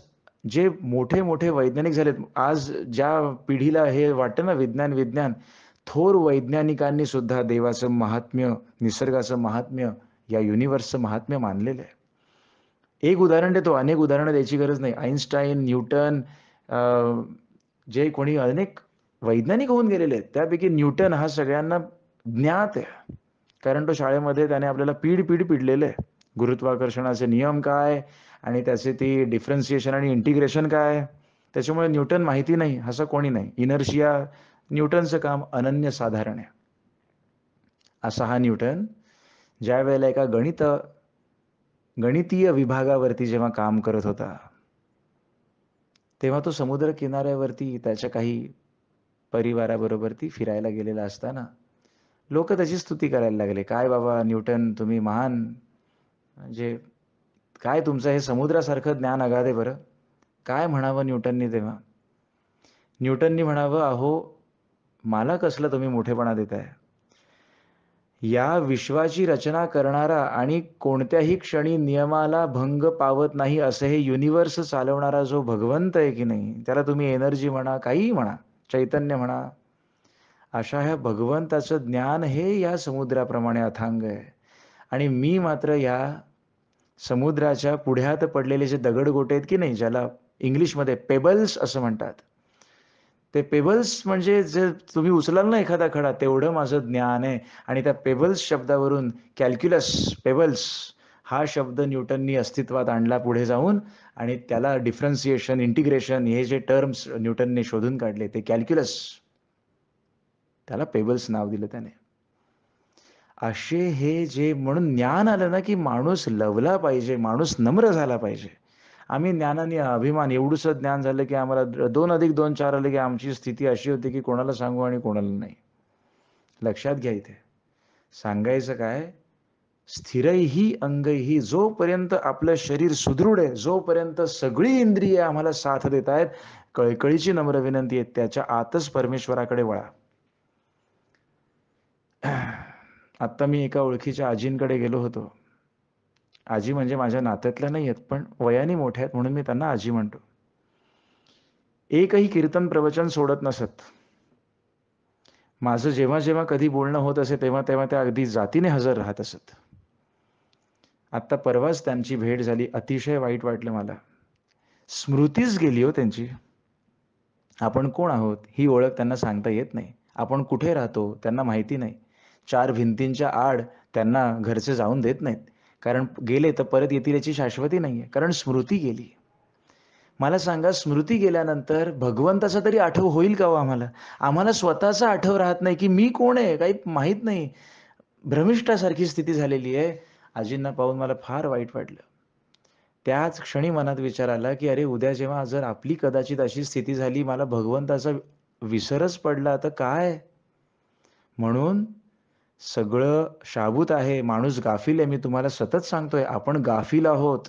जे मोठे-मोठे वैज्ञानिक झालेत, आज ज्या पिढीला हे वाटतं ना विज्ञान, विज्ञान, थोर वैज्ञानिकांनी सुद्धा देवाचं महात्म्य, निसर्गाचं महात्म्य, या युनिव्हर्सचं महात्म्य मानलेलं आहे. एक उदाहरण देतो, अनेक उदाहरणं द्यायची गरज नाही. आइन्स्टाईन, न्यूटन, जे कोणी अनेक वैज्ञानिक होऊन गेलेले आहेत. त्यापैकी न्यूटन हा सगळ्यांना ज्ञात आहे. कारण तो शाळेमध्ये त्याने आपल्याला पीड पिडलेलं आहे. गुरुत्वाकर्षणाचे नियम काय आणि त्याचे ती डिफरन्शिएशन आणि इंटिग्रेशन काय? त्याच्यामुळे न्यूटन माहिती नाही असं कोणी नाही. इनर्शिया न्यूटनचं काम अनन्यसाधारण आहे. असा हा न्यूटन ज्यावेळेला एका गणितीय विभागावरती जेव्हा काम करत होता, तेव्हा तो समुद्र किनाऱ्यावरती त्याच्या काही परिवाराबरोबर फिरायला गेलेला असताना लोकं त्याची स्तुती करायला लागले. "काय बाबा न्यूटन तुम्ही महान, म्हणजे काय तुमचं हे समुद्रासारखं ज्ञान अगाध आहे बरं." काय म्हणावं न्यूटननी तेव्हा? न्यूटननी म्हणावं, "अहो, मला कसला तुम्ही मोठेपणा देताय? या विश्वाची रचना करणारा आणि कोणत्याही क्षणी नियमाला भंग पावत नाही असं हे युनिव्हर्स चालवणारा जो भगवंत आहे की नाही, त्याला तुम्ही एनर्जी म्हणा, काहीही म्हणा, चैतन्य म्हणा, अशा ह्या भगवंताचं ज्ञान हे या समुद्राप्रमाणे अथांग आहे. आणि मी मात्र या समुद्राच्या पुढ्यात पडलेले जे दगडगोटे आहेत की नाही, ज्याला इंग्लिशमध्ये पेबल्स असं म्हणतात. ते पेबल्स म्हणजे जे तुम्ही उचलाल ना एखादा खडा, तेवढं माझं ज्ञान आहे. आणि त्या पेबल्स शब्दावरून कॅल्क्युलस, पेबल्स हा शब्द न्यूटननी अस्तित्वात आणला पुढे जाऊन आणि त्याला डिफरन्शिएशन, इंटिग्रेशन हे जे टर्म्स न्यूटनने शोधून काढले ते कॅल्क्युलस. त्याला पेबल्स नाव दिलं त्याने. असे हे जे म्हणून ज्ञान आलं ना, की माणूस लवला पाहिजे, माणूस नम्र झाला पाहिजे. आम्ही ज्ञानाने अभिमान एवढंसं ज्ञान झालं, की आम्हाला 2+2 4 आलं, की आमची स्थिती अशी होती, की कोणाला सांगू आणि कोणाला नाही. लक्षात घ्या इथे. सांगायचं काय? स्थिरैहि अंगैहि, जोपर्यंत आपलं शरीर सुदृढ आहे, जोपर्यंत सगळी इंद्रिये आम्हाला साथ देत आहेत, कळकळीची नम्र विनंती आहे, त्याच्या आतच परमेश्वराकडे वळा. आत्ता मी एका ओळखीच्या आजींकडे गेलो होतो. आजी म्हणजे माझ्या नात्यातल्या नाही आहेत, पण वयाने मोठ्या आहेत म्हणून मी त्यांना आजी म्हणतो. एकही कीर्तन प्रवचन सोडत नसत. माझं जेव्हा कधी बोलणं होत असे तेव्हा त्या अगदी जातीने हजर राहत असत. आत्ता परवाच त्यांची भेट झाली. अतिशय वाईट वाटलं मला. स्मृतीच गेली हो त्यांची. आपण कोण आहोत ही ओळख त्यांना सांगता येत नाही. आपण कुठे राहतो त्यांना माहिती नाही. 4 भिंतींच्या आड त्यांना घरचे जाऊन देत नाहीत. कारण गेले तर परत येतील याची शाश्वती नाहीये. कारण स्मृती गेली. मला सांगा, स्मृती गेल्यानंतर भगवंताचा तरी आठव होईल का हो आम्हाला? आम्हाला स्वतःचा आठव राहत नाही, की मी कोण आहे? काही माहीत नाही. भ्रमिष्ठासारखी स्थिती झालेली आहे. आजींना पाहून मला फार वाईट वाटलं. त्याच क्षणी मनात विचार आला, की अरे उद्या जेव्हा जर आपली कदाचित अशी स्थिती झाली, मला भगवंताचा विसरच पडला तर काय? म्हणून सगळं शाबूत आहे. माणूस गाफील आहे. मी तुम्हाला सतत सांगतोय, आपण गाफील आहोत.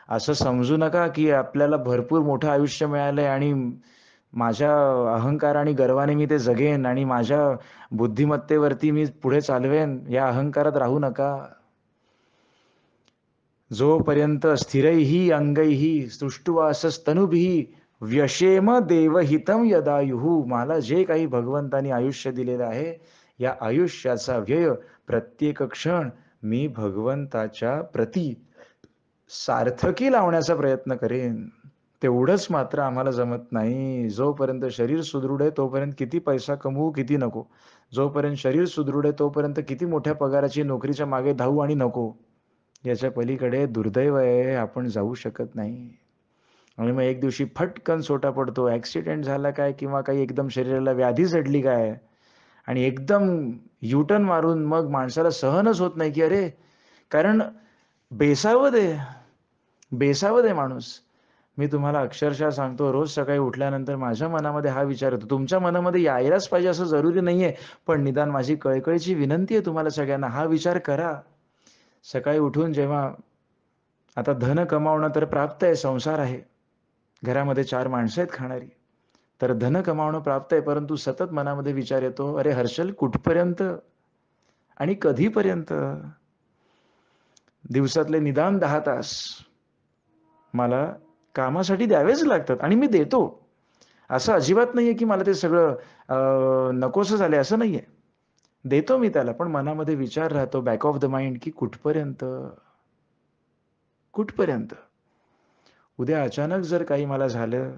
असं समजू नका, की आपल्याला भरपूर मोठं आयुष्य मिळालंय आणि माझ्या अहंकार आणि गर्वाने मी ते जगेन आणि माझ्या बुद्धिमत्तेवरती मी पुढे चालवेन, या अहंकारात राहू नका. जोपर्यंत स्थिरैः अंगैः सृष्टवासस्तनुभिः व्यशेम देवहितम यदायुः, मला जे काही भगवंतानी आयुष्य दिलेलं आहे, या आयुष्याचा व्यय प्रत्येक क्षण मी भगवंताच्या प्रती सार्थकी लावण्याचा प्रयत्न करेन. तेवढंच मात्र आम्हाला जमत नाही. जोपर्यंत शरीर सुदृढ आहे तोपर्यंत किती पैसा कमवू किती नको, जोपर्यंत शरीर सुदृढ आहे तोपर्यंत किती मोठ्या पगाराची नोकरीच्या मागे धावू आणि नको, याच्या पलीकडे दुर्दैव आहे, आपण जाऊ शकत नाही. आणि मग एक दिवशी फटकन सोटा पडतो, ॲक्सिडेंट झाला काय किंवा काही एकदम शरीराला व्याधी जडली काय आणि एकदम युटर्न मारून मग माणसाला सहनच होत नाही की अरे, कारण बेसावध आहे, बेसावध आहे माणूस. मी तुम्हाला अक्षरशः सांगतो, रोज सकाळी उठल्यानंतर माझ्या मनामध्ये हा विचार येतो. तुमच्या मनामध्ये यायलाच पाहिजे असं जरुरी नाहीये, पण निदान माझी कळकळीची विनंती आहे तुम्हाला सगळ्यांना, हा विचार करा. सकाळी उठून जेव्हा आता धन कमावणं तर प्राप्त आहे, संसार आहे, घरामध्ये 4 माणसं आहेत खाणारी, तर धन कमावणं प्राप्त आहे, परंतु सतत मनामध्ये विचार येतो, अरे हर्षल, कुठपर्यंत आणि कधीपर्यंत? दिवसातले निदान 10 तास मला कामासाठी द्यावेच लागतात आणि मी देतो. असं अजिबात नाहीये की मला ते सगळं नकोसं झालंय, असं नाहीये. देतो मी त्याला, पण मनामध्ये विचार राहतो बॅक ऑफ द माइंड की कुठपर्यंत? कुठपर्यंत? उद्या अचानक जर काही मला झालं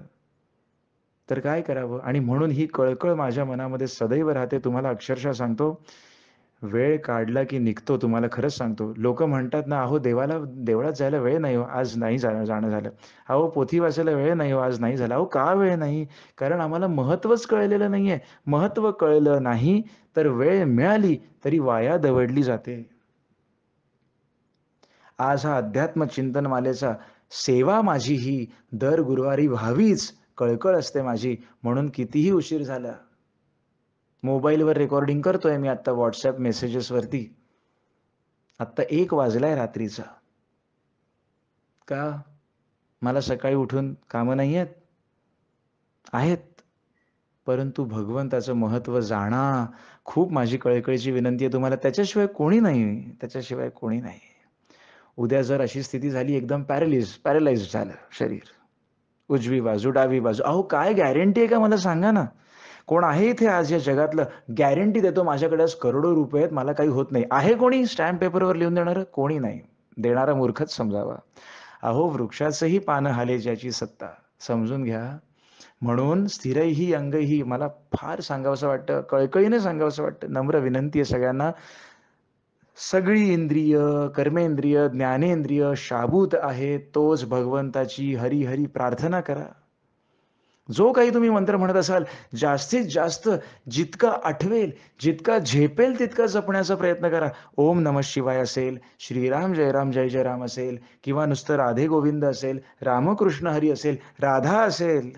तर काय करावं? आणि म्हणून ही कळकळ माझ्या मनामध्ये सदैव राहते. तुम्हाला अक्षरशः सांगतो, वेळ काढला की निघतो. तुम्हाला खरंच सांगतो. लोकं म्हणतात ना, "अहो देवळात जायला वेळ नाही हो, आज नाही जाणं झालं. अहो पोथी वाचायला वेळ नाही हो, आज नाही झालं." अहो का वेळ नाही? कारण आम्हाला महत्त्वच कळलेलं नाहीये. महत्त्व कळलं नाही तर वेळ मिळाली तरी वाया दवडली जाते. आज हा अध्यात्म चिंतन मालेचा सेवा माझी ही दर गुरुवारी व्हावीच, कळकळ असते माझी. म्हणून कितीही उशीर झाला, मोबाईलवर रेकॉर्डिंग करतोय मी आता WhatsApp मेसेजेसवरती. आत्ता 1 वाजलाय रात्रीचा. का? मला सकाळी उठून कामं नाही आहेत? आहेत. परंतु भगवंताचं महत्त्व जाणा, खूप माझी कळकळीची विनंती आहे तुम्हाला. त्याच्याशिवाय कोणी नाही, त्याच्याशिवाय कोणी नाही. उद्या जर अशी स्थिती झाली, एकदम पॅरालाइज झालं शरीर. उजवी बाजू, डावी बाजू. अहो काय गॅरंटी आहे का मला सांगा ना? कोण आहे इथे आज या जगातलं गॅरंटी देतो माझ्याकडे आज करोडो रुपये आहेत, मला काही होत नाही. आहे कोणी स्टॅम्प पेपरवर लिहून देणारं? कोणी नाही. देणारा मूर्खच समजावा. अहो वृक्षाचंही पानं हाले ज्याची सत्ता, समजून घ्या. म्हणून स्थिरैही अंगैही मला फार सांगावसं वाटतं, कळकळीने सांगावसं वाटतं. नम्र विनंती आहे सगळ्यांना, सगळी इंद्रिय, कर्मेंद्रिय, ज्ञानेंद्रिय शाबूत आहेत, तोच भगवंताची हरी हरी प्रार्थना करा. जो काही तुम्ही मंत्र म्हणत असाल, जास्तीत जास्त जितका आठवेल, जितका झेपेल तितका जपण्याचा प्रयत्न करा. ओम नमः शिवाय असेल, श्रीराम जय राम जय जय राम असेल, किंवा नुसतं राधे गोविंद असेल, रामकृष्ण हरी असेल, राधा असेल,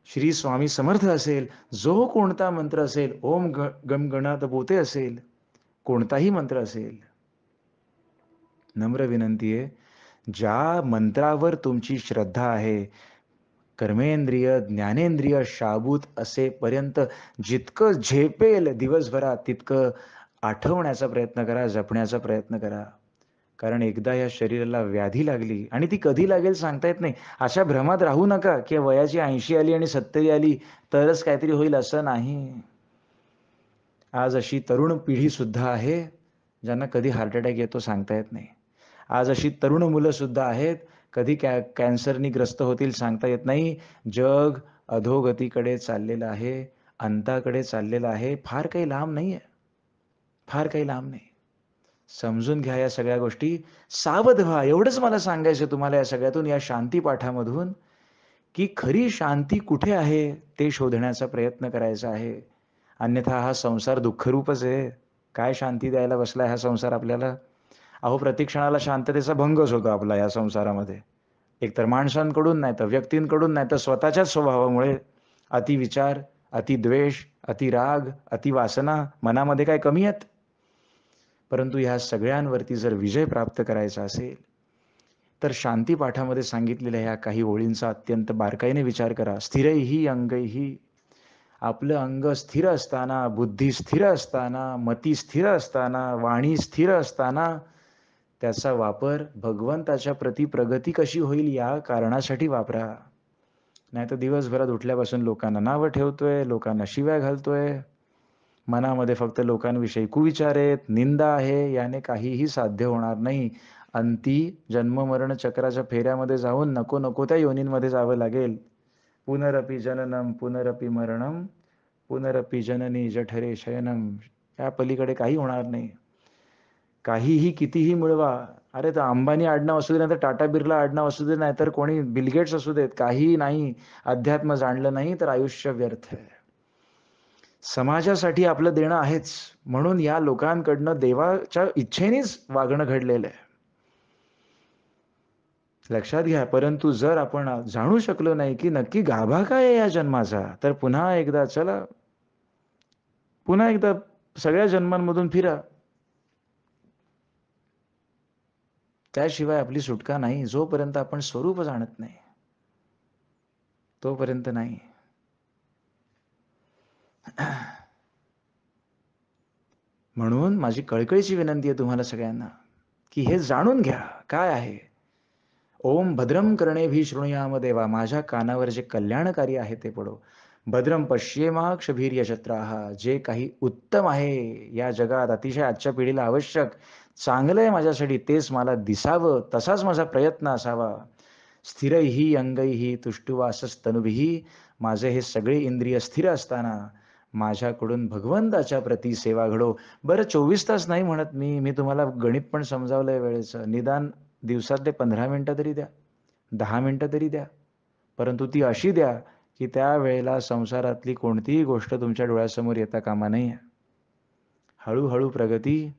श्री स्वामी समर्थ असेल, जो कोणता मंत्र असेल, ओम गम गणात बोते असेल, कोणताही मंत्र असेल, नम्र विनंती आहे, ज्या मंत्रावर तुमची श्रद्धा आहे, कर्मेंद्रिय, ज्ञानेंद्रिय शाबूत असेपर्यंत जितकं झेपेल दिवसभरात तितकं आठवण्याचा प्रयत्न करा, जपण्याचा प्रयत्न करा. कारण एकदा या शरीराला व्याधी लागली आणि ती कधी लागेल सांगता येत नाही. अशा भ्रमात राहू नका की वयाची 80 आली आणि 70 आली तरच काहीतरी होईल, असं नाही. आज अशी तरुण पिढी सुद्धा आहे, ज्यांना कधी हार्ट अटॅक येतो सांगता येत नाही. आज अशी तरुण मुलं सुद्धा आहेत, कधी कॅन्सरनी ग्रस्त होतील सांगता येत नाही. जग अधोगतीकडे चाललेलं आहे, अंताकडे चाललेलं आहे. फार काही लांब नाहीये, फार काही लांब नाही. समजून घ्या या सगळ्या गोष्टी. सावध व्हा, एवढंच मला सांगायचं तुम्हाला या सगळ्यातून, या शांतीपाठामधून, की खरी शांती कुठे आहे ते शोधण्याचा प्रयत्न करायचा आहे. अन्यथा हा संसार दुःखरूपच आहे. काय शांती द्यायला बसलाय हा संसार आपल्याला? अहो प्रत्येक क्षणाला शांततेचा भंगच होतो आपला या संसारामध्ये. एकतर माणसांकडून, नाही तर व्यक्तींकडून, नाही तर स्वतःच्याच स्वभावामुळे. अतिविचार, अतिद्वेष, अतिराग, अतिवासना मनामध्ये काय कमी आहेत? परंतु ह्या सगळ्यांवरती जर विजय प्राप्त करायचा असेल, तर शांती पाठामध्ये सांगितलेल्या ह्या काही ओळींचा अत्यंत बारकाईने विचार करा. स्थिरैहि अंगैहि, आपलं अंग स्थिर असताना, बुद्धी स्थिर असताना, मती स्थिर असताना, वाणी स्थिर असताना त्याचा वापर भगवंताच्या प्रती प्रगती कशी होईल या कारणासाठी वापरा. नाहीतर दिवसभरात उठल्यापासून लोकांना नावं ठेवतोय, लोकांना शिव्या घालतोय, मनामध्ये फक्त लोकांविषयी कुविचार आहेत, निंदा आहे, याने काहीही साध्य होणार नाही. अंती जन्म-मरण चक्राच्या फेऱ्यामध्ये जाऊन नको नको त्या योनींमध्ये जावं लागेल. पुनरपि जननम पुनरपि मरणम पुनरपि जननी जठरे शयनम. या पलीकडे काही होणार नाही. काहीही कितीही मिळवा. अरे तर अंबानी आडनाव असू दे, नाहीतर टाटा बिर्ला आडनाव असू दे, नाहीतर कोणी बिल गेट्स असू देत, काहीही नाही. अध्यात्म जाणलं नाही तर आयुष्य व्यर्थ आहे. समाजासाठी आपलं देणं आहेच, म्हणून या लोकांकडनं देवाच्या इच्छेनेच वागणं घडलेलं आहे. लक्षात घ्या. परंतु जर आपण जाणू शकलो नाही की नक्की गाभा काय आहे या जन्माचा, तर पुन्हा एकदा चला, पुन्हा एकदा सगळ्या जन्मांमधून फिरा. त्याशिवाय आपली सुटका नाही. जोपर्यंत आपण स्वरूप जाणत नाही तोपर्यंत नाही. म्हणून माझी कळकळीची विनंती आहे तुम्हाला सगळ्यांना की हे जाणून घ्या काय आहे. ओम भद्रम कर्णेभिः शृणुयाम देवा. माझ्या कानावर जे कल्याणकारी आहे ते पडो. भद्रम पश्येमाक्षभिर्यजत्राः. जे काही उत्तम आहे या जगात, अतिशय आजच्या पिढीला आवश्यक चांगलं आहे माझ्यासाठी, तेच मला दिसावं, तसाच माझा प्रयत्न असावा. स्थिरैहि अंगैहि तुष्टुवासस्तनुभिः. माझे हे सगळे इंद्रिय स्थिर असताना माझ्याकडून भगवंताच्या प्रती सेवा घडो. बरं 24 तास नाही म्हणत मी तुम्हाला गणित पण समजावलंय वेळेचं. निदान दिवसातले 15 मिनिटं तरी द्या, 10 मिनिटं तरी द्या. परंतु ती अशी द्या की त्या वेळेला संसारातली कोणतीही गोष्ट तुमच्या डोळ्यासमोर येता कामा नये. हळूहळू प्रगती.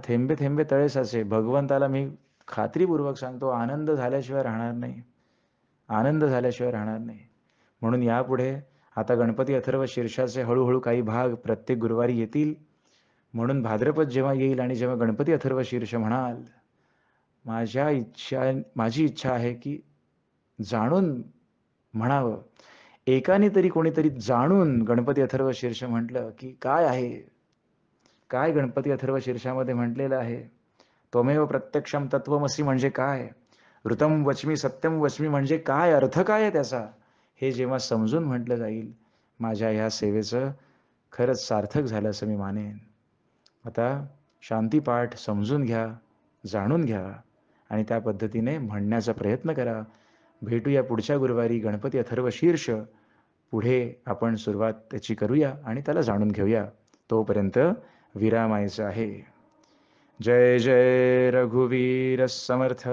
थेंबे थेंबे तळे साचे. भगवंताला मी खात्रीपूर्वक सांगतो, आनंद झाल्याशिवाय राहणार नाही. आनंद झाल्याशिवाय राहणार नाही. म्हणून यापुढे आता गणपती अथर्व शीर्षाचे हळूहळू काही भाग प्रत्येक गुरुवारी येतील. म्हणून भाद्रपद जेव्हा येईल आणि जेव्हा गणपती अथर्व शीर्ष म्हणाल, माझी इच्छा आहे की जाणून म्हणावं. एकाने तरी कोणीतरी जाणून गणपती अथर्व शीर्ष म्हटलं की काय आहे, काय गणपती अथर्व शीर्षामध्ये म्हटलेलं आहे. त्वमेव प्रत्यक्षम तत्वमसी म्हणजे काय, ऋतम वच्मी सत्यम वच्मी म्हणजे काय, अर्थ काय आहे त्याचा, हे जेव्हा समजून म्हटलं जाईल, माझ्या ह्या सेवेचं खरंच सार्थक झालं असं मी मानेन. आता शांतीपाठ समजून घ्या, जाणून घ्या आणि त्या पद्धतीने म्हणण्याचा प्रयत्न करा. भेटूया पुढच्या गुरुवारी गणपती अथर्व शीर्ष. पुढे आपण सुरुवात त्याची करूया आणि त्याला जाणून घेऊया. तोपर्यंत विरामायचं आहे. जय जय रघुवीर समर्थ.